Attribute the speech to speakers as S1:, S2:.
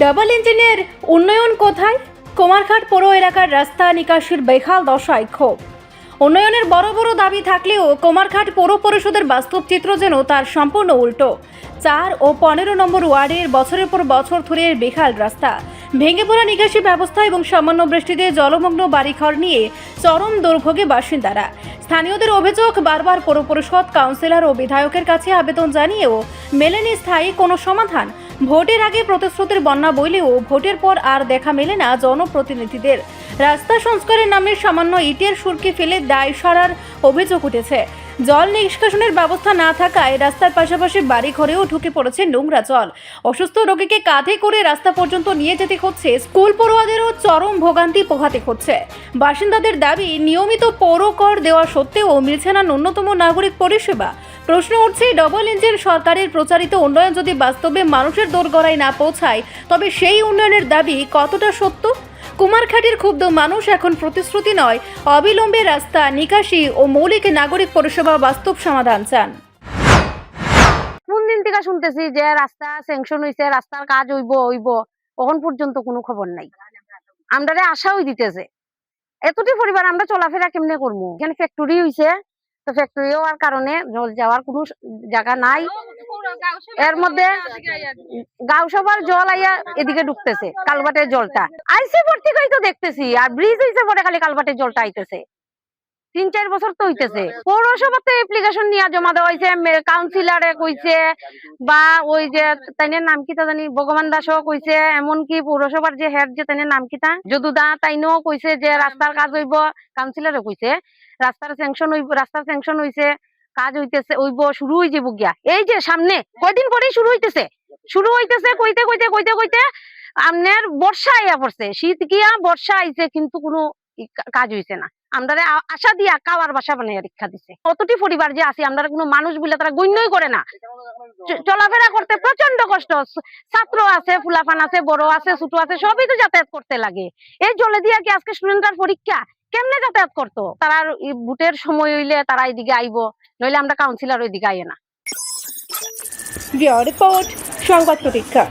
S1: Double ইঞ্জিনের উন্নয়ন কোথায়? কুমারঘাট পৌর এলাকার রাস্তা নিকাশির বেহাল দশায় ক্ষোভ। উন্নয়নের বড় বড় দাবি থাকলেও কুমারঘাট পৌর পরিষদের বাস্তব চিত্র যেন তার সম্পূর্ণ উল্টো। 4 ও 15 নম্বর ওয়ার্ডের বছরের পর বছর ধরে বেহাল রাস্তা, ভেঙে পড়া নিকাশি ব্যবস্থা এবং সামান্য বৃষ্টিতে জলমগ্ন বাড়িঘর নিয়ে চরম দুর্ভোগে বাসিন্দারা। স্থানীয়দের অভিযোগ, বারবার পৌর পরিষদ, কাউন্সিলর ও বিধায়কের কাছে আবেদন জানিয়েও মেলেনি স্থায়ী কোনো সমাধান। ভোটের আগে প্রতিশ্রুতির বন্যা বইলেও ভোটের পর আর দেখা মেলে না জনপ্রতিনিধিদের। রাস্তা সংস্কারের নামে সামান্য ইটের সুরকি ফেলে দায় সারার অভিযোগ উঠেছে। জল নিষ্কাশনের ব্যবস্থা না থাকায় রাস্তার পাশাপাশি বাড়ি ঘরেও ঢুকে পড়েছে নোংরা জল। অসুস্থ রোগীকে কাঁধে করে রাস্তা পর্যন্ত নিয়ে যেতে হচ্ছে। স্কুল পড়ুয়াদেরও চরম ভোগান্তি পোহাতে হচ্ছে। বাসিন্দাদের দাবি, নিয়মিত পৌর কর দেওয়া সত্ত্বেও মিলছে না ন্যূনতম নাগরিক পরিষেবা। প্রশ্ন উঠছে, ডবল ইঞ্জিন সরকারের প্রচারিত উন্নয়ন যদি বাস্তবে মানুষের দোরগোড়ায় না পৌঁছায়, তবে সেই উন্নয়নের দাবি কতটা সত্য? কুমারঘাটের ক্ষুব্ধ মানুষ এখন প্রতিশ্রুতি নয়, অবিলম্বে রাস্তা নিকাশি ও মৌলিক নাগরিক পরিষেবা বাস্তব সমাধান চান।
S2: কোন দিন থেকে শুনতেছি যে রাস্তা স্যাংশন হইছে, রাস্তার কাজ হইব, এখন পর্যন্ত কোনো খবর নাই। আমরারে আশাও দিতেছে, এতটি পরিবার আমরা চলাফেরা কেমনে করবো? এখানে ফ্যাক্টরি হইছে, তো ফ্যাক্টরি হওয়ার কারণে জল যাওয়ার কোনো জায়গা নাই। এর মধ্যে গাঁওসভার জল আইয়া এদিকে ঢুকতেছে, কালবাটের জলটা আইসে ভর্তি করে তো দেখতেছি, আর ব্রিজ হইছে পরে খালি কালবাটের জলটা আইতেছে। 3-4 বছর তো হইতেছে। পৌরসভাতে অ্যাপ্লিকেশন নিয়ে জমা দেওয়া হয়েছে, কাউন্সিলরে কইছে, বা ওই যে তাইনের নাম কি তা জানি ভগবান দাসও কইছে, এমনকি পৌরসভার যে হেড যে তাইনের নাম কি তা যদুদা তাইনও কইছে যে রাস্তার কাজ হইব। কাউন্সিলরে কইছে রাস্তার স্যাংশন হইছে, কাজ হইতেছে, হইব, শুরু হয়ে যাবো গিয়া। এই যে সামনে কয়দিন পরেই শুরু হইতেছে কইতে কইতে কইতে কইতে আমনের বর্ষা আইয়া পড়ছে, শীত গিয়া বর্ষা আইছে, কিন্তু কোনো কাজ হইছে না। আমরা আশা দিয়া কাওয়ার বাসা বানাইয়া রক্ষা দিছে। কতটি পরিবার যে আছে, আমরা কোনো মানুষ বলে তারা গণ্যই করে না। চলাফেরা করতে প্রচন্ড কষ্ট। ছাত্র আছে, ফুলাফান আছে, বড় আছে, ছোট আছে, সবই তো যাতায়াত করতে লাগে। এই জলে দিয়া কি আজকে স্টুডেন্টদের পরীক্ষা কেমনে যাতায়াত করতো? তারা ভোটের সময় হইলে তারা এদিকে আইব, নইলে আমরা কাউন্সিলর ওইদিকে আইয়ে না।
S1: রিপোর্ট, সংবাদ প্রতীক্ষা।